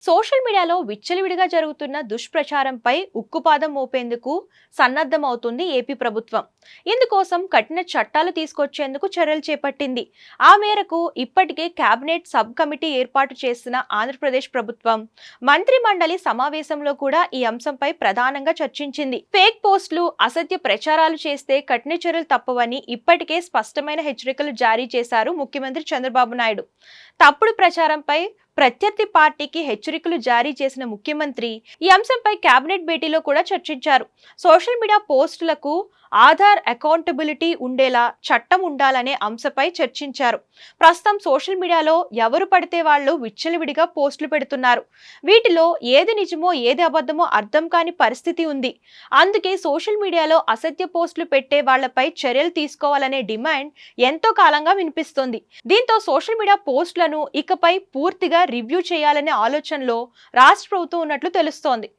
Social మీడియాలో విచ్చలవిడిగా జరుగుతున్న దుష్ప్రచారంపై ఉక్కుపాదం మోపేందుకు సన్నద్ధమవుతుంది ఏపీ ప్రభుత్వం. ఇందుకోసం కఠిన చట్టాలు తీసుకొచ్చేందుకు చర్యలు చేపట్టింది. ఆ మేరకు ఇప్పటికే కేబినెట్ సబ్ కమిటీ ఏర్పాటు చేసిన ఆంధ్రప్రదేశ్ ప్రభుత్వం మంత్రి మండలి సమావేశంలో కూడా ఈ అంశంపై ప్రధానంగా చర్చించింది. ఫేక్ పోస్టులు, అసత్య ప్రచారాలు చేస్తే కఠిన చర్యలు తప్పవని ఇప్పటికే స్పష్టమైన హెచ్చరికలు జారీ చేశారు ముఖ్యమంత్రి చంద్రబాబు నాయుడు. తప్పుడు ప్రచారంపై ప్రత్యర్థి పార్టీకి హెచ్చరికలు జారీ చేసిన ముఖ్యమంత్రి ఈ అంశంపై కేబినెట్ భేటీలో కూడా చర్చించారు. సోషల్ మీడియా పోస్టులకు ఆధార్ అకౌంటబిలిటీ ఉండేలా చట్టం ఉండాలనే అంశంపై చర్చించారు. ప్రస్తుతం సోషల్ మీడియాలో ఎవరు పడితే వాళ్ళు విచ్చలవిడిగా పోస్టులు పెడుతున్నారు. వీటిలో ఏది నిజమో ఏది అబద్ధమో అర్థం కాని పరిస్థితి ఉంది. అందుకే సోషల్ మీడియాలో అసత్య పోస్టులు పెట్టే వాళ్లపై చర్యలు తీసుకోవాలనే డిమాండ్ ఎంతో కాలంగా వినిపిస్తోంది. దీంతో సోషల్ మీడియా పోస్టులను ఇకపై పూర్తిగా రివ్యూ చేయాలనే ఆలోచనలో రాష్ట్ర ప్రభుత్వం ఉన్నట్లు తెలుస్తోంది.